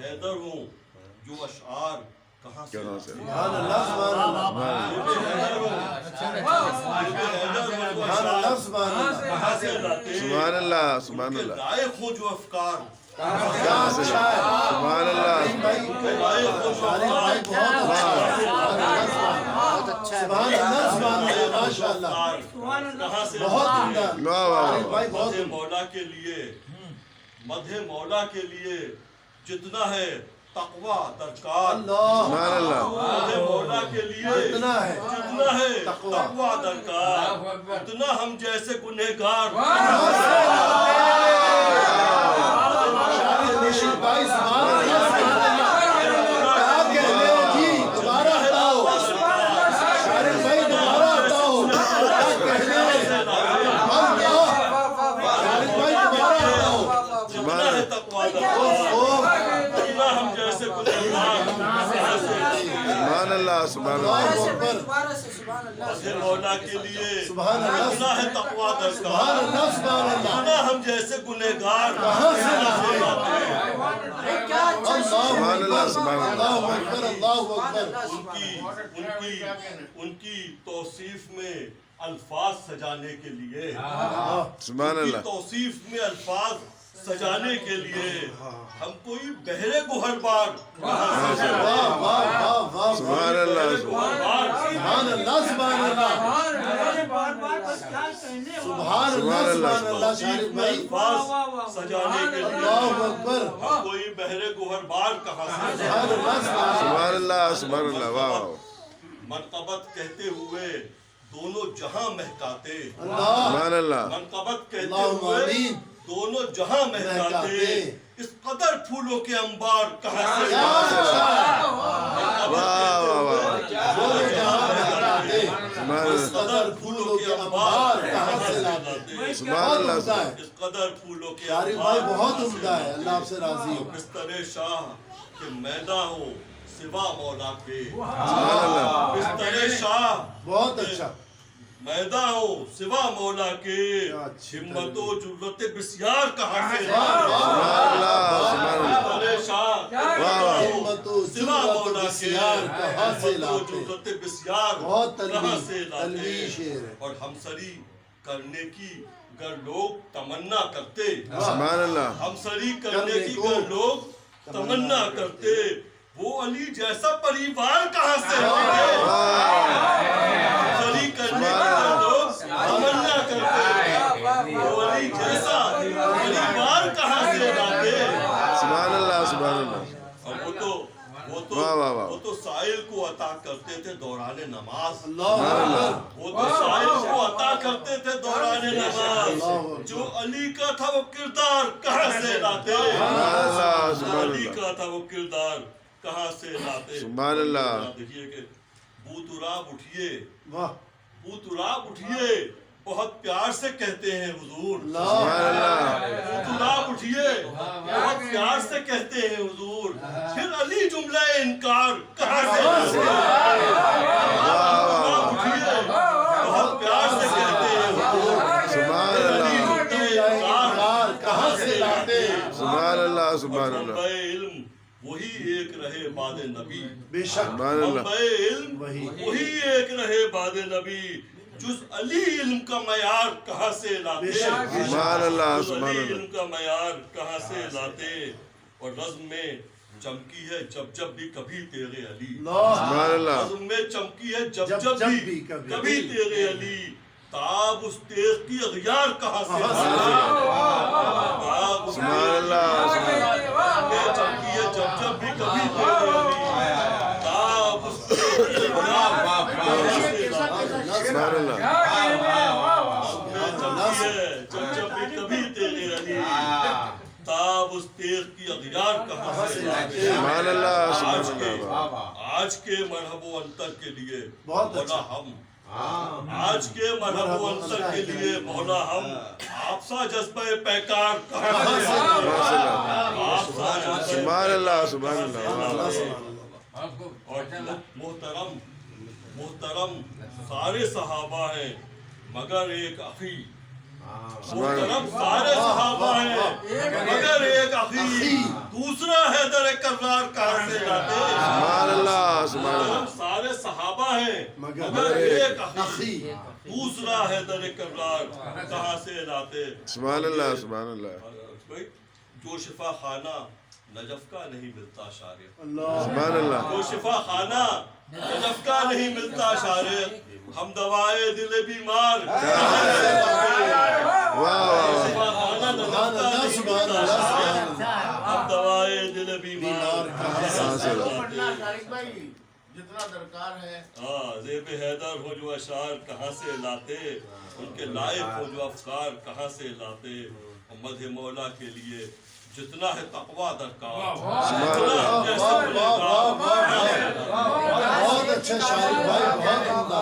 حیدر ہوں جو اشعار کہاں سے سبحان اللہ سبحان اللہ سبحان اللہ سبحان اللہ لائق ہوں جو افکار سبحان اللہ ماشاء اللہ کہاں سے بہت عمدہ واہ واہ بھائی بہت مدح مولا کے لیے مدح مولا کے لیے جتنا ہے تقوی درکار سبحان اللہ مدح مولا کے لیے جتنا ہے تقوی درکار اتنا ہم جیسے گنہگار بھائی سبحان اللہ کیا کہنے جی دوبارہ ہٹاؤ شارق بھائی دوبارہ ہٹاؤ کیا کہنے شارق بھائی دوبارہ ہٹاؤ جتنا ہے تقوی درکار اتنا ہم جیسے گنہگار سبحان اللہ سبحان اللہ مدح مولا کے لیے سبحان اللہ اتنا ہے تقوی سبحان درکار اللہ سبحان اللہ اتنا ہم جیسے گنہگار سبحان اللہ سبحان اللہ اللہ اکبر اللہ اکبر ان کی توصیف میں الفاظ سجانے کے لیے سبحان اللہ توصیف میں الفاظ سجانے کے لیے ہم کوئی بہرے گوہر بار واہ واہ واہ واہ سبحان اللہ سبحان اللہ سبحان اللہ سبحان اللہ سبحان اللہ شارق بھائی الفاظ سجانے کے لیے اللہ اکبر ہم کوئی بہرے گوہر بار کہاں سے سبحان اللہ سبحان اللہ سبحان اللہ واہ واہ منقبت کہتے ہوئے دونوں جہاں مہکاتے سبحان اللہ منقبت کہتے اللہم ہوئے آمین دونوں جہاں مہکاتے اس قدر پھولوں کے انبار کہاں سے واہ واہ واہ دونوں جہاں مہکاتے سبحان اس اللہ قدر پھولوں کے انبار کہاں سے لاتے سبحان بہت اللہ عمدہ ہے اس قدر پھولوں کے شارق بھائی بہت عمدہ ہے اللہ آپ سے راضی ہو بستر شاہ کہ میداں ہو سوا مولا کے سبحان اللہ بستر شاہ بہت اچھا میداں ہو سوا مولا کے ہمت و جرت بسیار کہاں سے سبحان اللہ سبحان اللہ بستر شاہ واہ واہ ہمت و سوا جرت و مولا کے بسیار کہاں سے ہمت و لاتے جرت بسیار بہت کہاں سے تلوی لاتے شعر ہے اور ہمسری کرنے کی گر لوگ تمنا کرتے سبحان اللہ ہمسری کرنے کی گر لوگ تمنا کرتے وہ علی جیسا پریوار کہاں سے لاتے ہمسری کرنے کی گر لوگ تمنا کرتے وہ علی جیسا پریوار کہاں سے لاتے سبحان اللہ سبحان اللہ اور واہ واہ واہ وہ تو سائل کو عطا کرتے تھے دوران نماز اللہ اکبر وہ تو سائل کو عطا کرتے تھے دوران نماز جو علی کا تھا وہ کردار کہاں سے لاتے سبحان اللہ سبحان علی اللہ کا تھا وہ کردار کہاں سے لاتے سبحان اللہ دیکھیے کہ بوتراب اٹھیے واہ بوتراب اٹھیے بہت پیار سے کہتے ہیں حضور سبحان اللہ بوتراب اٹھیے بہت پیار سے کہتے ہیں حضور پھر علی جملہ انکار کہاں سے لاتے بوتراب اٹھیے بہت پیار سے کہتے ہیں حضور سبحان اللہ انکار کہاں سے لاتے سبحان اللہ سبحان اللہ منبع علم وہی ایک رہے بعد نبی بے شک سبحان اللہ منبع علم وہی ایک رہے بعد نبی جز علی علم کا معیار کہاں سے لاتے سبحان اللہ جز سبحان علی اللہ علم کا معیار کہاں سے لاتے اور رزم میں چمکی ہے جب جب بھی کبھی تیرے علی سبحان اللہ رزم میں چمکی ہے جب جب بھی کبھی تیرے علی تاب اس تیغ کی اغیار کہاں سے لاتے سبحان اللہ میں چمکی ہے جب جب بھی کبھی تیرے علی تاب اس تیغ کی اغیار کہاں سے لاتے سبحان اللہ جب جب بھی کبھی تیرے علی تاب اس تیغ کی اغیار کہاں سے لاتے سبحان اللہ سبحان اللہ آج کے مرحب و انتر کے لیے بہت مولا ہم آج کے مرحب و انتر کے لیے مولا ہم آپ سا جذبہ پیکار کہاں سے لاتے آپ سا جذبہ سبحان اللہ سبحان اللہ اور محترم سارے صحابہ ہیں مگر ایک اخی محترم سارے صحابہ ہیں مگر ایک اخی دوسرا حیدر کرار کہاں سے لاتے سبحان اللہ سبحان اللہ سارے صحابہ ہیں مگر ایک اخی دوسرا حیدر کرار کہاں سے لاتے سبحان اللہ سبحان اللہ جو شفا خانہ نجف کا نہیں ملتا شارع سبحان اللہ جو شفا خانہ نجف کا نہیں ملتا شارع ہم دوائے دل بیمار شفا خانہ نجف کا نہیں ملتا شارع ہم دوائے دل بیمار جتنا درکار ہے زیب حیدر ہو جو اشعار کہاں سے لاتے ان کے لائق ہو جو افکار کہاں سے لاتے مدح مولا کے لیے جتنا ہے تقوی درکار بہت اچھا شاعر بھائی بہت